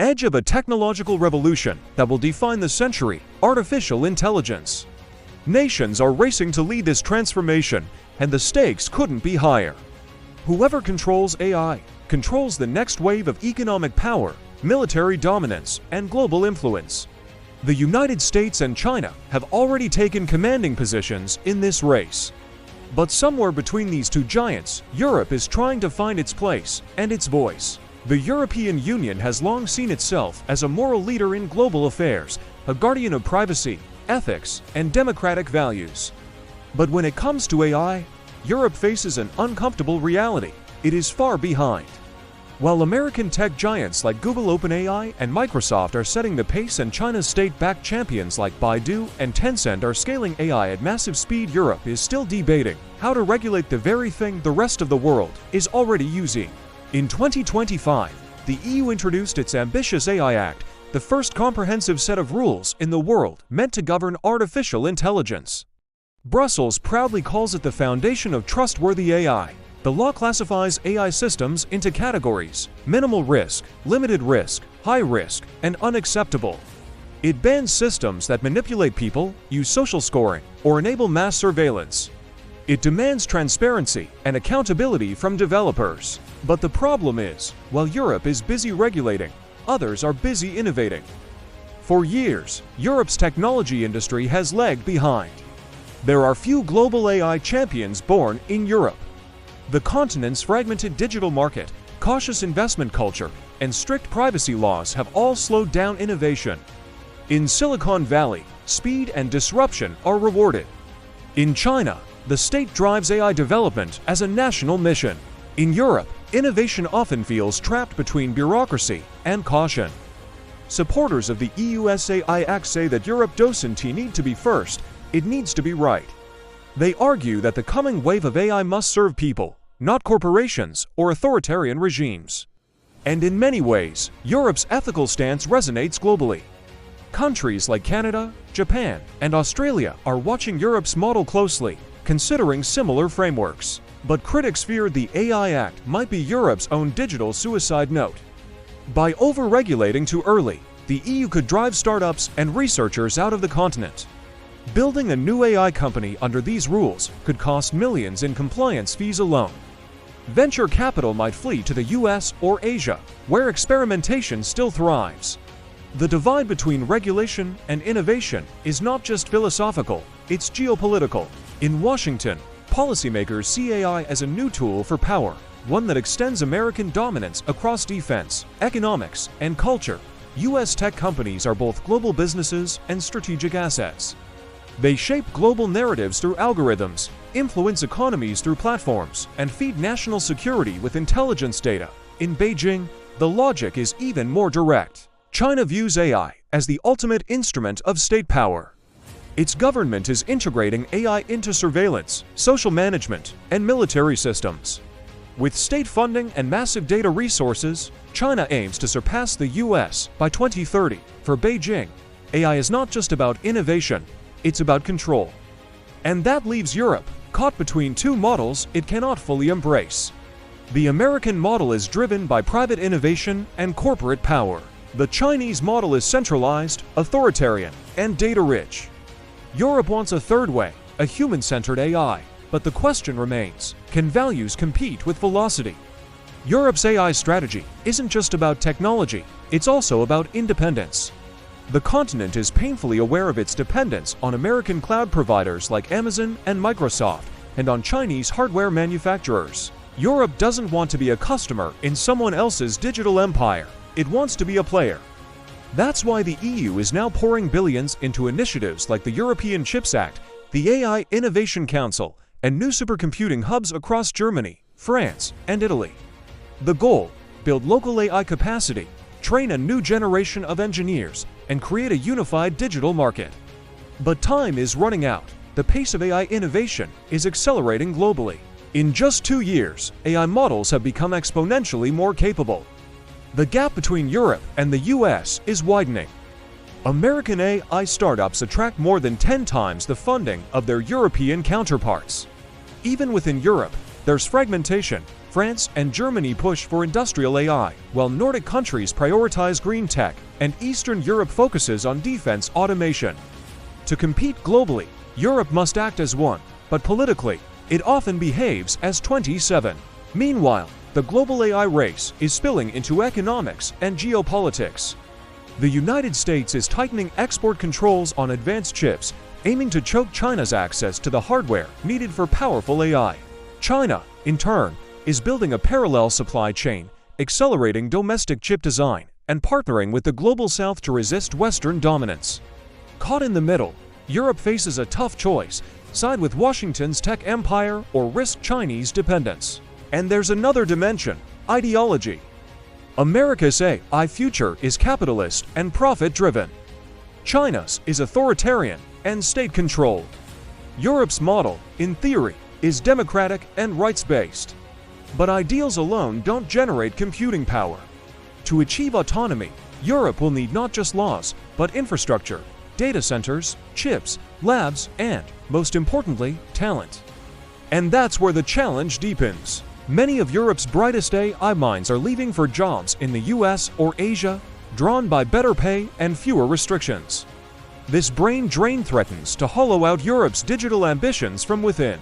Edge of a technological revolution that will define the century: artificial intelligence. Nations are racing to lead this transformation, and the stakes couldn't be higher. Whoever controls AI controls the next wave of economic power, military dominance, and global influence. The United States and China have already taken commanding positions in this race. But somewhere between these two giants, Europe is trying to find its place and its voice. The European Union has long seen itself as a moral leader in global affairs, a guardian of privacy, ethics, and democratic values. But when it comes to AI, Europe faces an uncomfortable reality: it is far behind. While American tech giants like Google, OpenAI, and Microsoft are setting the pace, and China's state-backed champions like Baidu and Tencent are scaling AI at massive speed, Europe is still debating how to regulate the very thing the rest of the world is already using. In 2025, the EU introduced its ambitious AI Act, the first comprehensive set of rules in the world meant to govern artificial intelligence. Brussels proudly calls it the foundation of trustworthy AI. The law classifies AI systems into categories: minimal risk, limited risk, high risk, and unacceptable. It bans systems that manipulate people, use social scoring, or enable mass surveillance. It demands transparency and accountability from developers. But the problem is, while Europe is busy regulating, others are busy innovating. For years, Europe's technology industry has lagged behind. There are few global AI champions born in Europe. The continent's fragmented digital market, cautious investment culture, and strict privacy laws have all slowed down innovation. In Silicon Valley, speed and disruption are rewarded. In China, the state drives AI development as a national mission. In Europe, innovation often feels trapped between bureaucracy and caution. Supporters of the EU's AI Act say that Europe doesn't need to be first, it needs to be right. They argue that the coming wave of AI must serve people, not corporations or authoritarian regimes. And in many ways, Europe's ethical stance resonates globally. Countries like Canada, Japan, and Australia are watching Europe's model closely, considering similar frameworks. But critics fear the AI Act might be Europe's own digital suicide note. By over-regulating too early, the EU could drive startups and researchers out of the continent. Building a new AI company under these rules could cost millions in compliance fees alone. Venture capital might flee to the US or Asia, where experimentation still thrives. The divide between regulation and innovation is not just philosophical, it's geopolitical. In Washington, policymakers see AI as a new tool for power, one that extends American dominance across defense, economics, and culture. US tech companies are both global businesses and strategic assets. They shape global narratives through algorithms, influence economies through platforms, and feed national security with intelligence data. In Beijing, the logic is even more direct. China views AI as the ultimate instrument of state power. Its government is integrating AI into surveillance, social management, and military systems. With state funding and massive data resources, China aims to surpass the US by 2030. For Beijing, AI is not just about innovation, it's about control. And that leaves Europe caught between two models it cannot fully embrace. The American model is driven by private innovation and corporate power. The Chinese model is centralized, authoritarian, and data-rich. Europe wants a third way, a human-centered AI. But the question remains, can values compete with velocity? Europe's AI strategy isn't just about technology, it's also about independence. The continent is painfully aware of its dependence on American cloud providers like Amazon and Microsoft, and on Chinese hardware manufacturers. Europe doesn't want to be a customer in someone else's digital empire. It wants to be a player. That's why the EU is now pouring billions into initiatives like the European Chips Act, the AI Innovation Council, and new supercomputing hubs across Germany, France, and Italy. The goal: build local AI capacity, train a new generation of engineers, and create a unified digital market. But time is running out. The pace of AI innovation is accelerating globally. In just 2 years, AI models have become exponentially more capable. The gap between Europe and the US is widening. American AI startups attract more than 10 times the funding of their European counterparts. Even within Europe, there's fragmentation. France and Germany push for industrial AI, while Nordic countries prioritize green tech, and Eastern Europe focuses on defense automation. To compete globally, Europe must act as one, but politically, it often behaves as 27. Meanwhile, the global AI race is spilling into economics and geopolitics. The United States is tightening export controls on advanced chips, aiming to choke China's access to the hardware needed for powerful AI. China, in turn, is building a parallel supply chain, accelerating domestic chip design, and partnering with the Global South to resist Western dominance. Caught in the middle, Europe faces a tough choice: side with Washington's tech empire or risk Chinese dependence. And there's another dimension: ideology. America's AI future is capitalist and profit-driven. China's is authoritarian and state-controlled. Europe's model, in theory, is democratic and rights-based. But ideals alone don't generate computing power. To achieve autonomy, Europe will need not just laws, but infrastructure, data centers, chips, labs, and, most importantly, talent. And that's where the challenge deepens. Many of Europe's brightest AI minds are leaving for jobs in the US or Asia, drawn by better pay and fewer restrictions. This brain drain threatens to hollow out Europe's digital ambitions from within.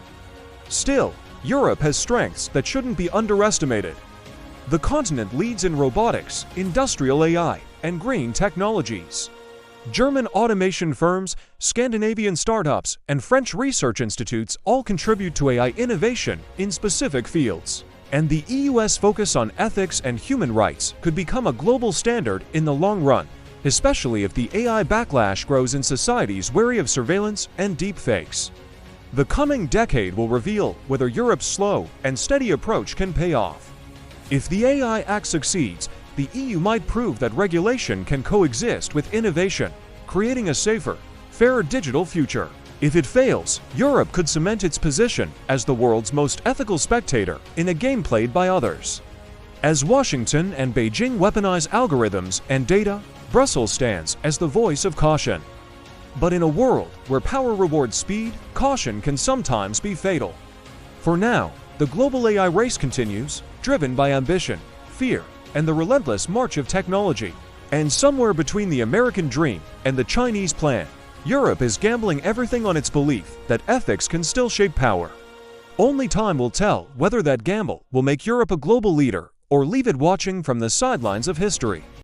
Still, Europe has strengths that shouldn't be underestimated. The continent leads in robotics, industrial AI, and green technologies. German automation firms, Scandinavian startups, and French research institutes all contribute to AI innovation in specific fields. And the EU's focus on ethics and human rights could become a global standard in the long run, especially if the AI backlash grows in societies wary of surveillance and deepfakes. The coming decade will reveal whether Europe's slow and steady approach can pay off. If the AI Act succeeds, the EU might prove that regulation can coexist with innovation, creating a safer, fairer digital future. If it fails, Europe could cement its position as the world's most ethical spectator in a game played by others. As Washington and Beijing weaponize algorithms and data, Brussels stands as the voice of caution. But in a world where power rewards speed, caution can sometimes be fatal. For now, the global AI race continues, driven by ambition, fear, and the relentless march of technology. And somewhere between the American dream and the Chinese plan, Europe is gambling everything on its belief that ethics can still shape power. Only time will tell whether that gamble will make Europe a global leader or leave it watching from the sidelines of history.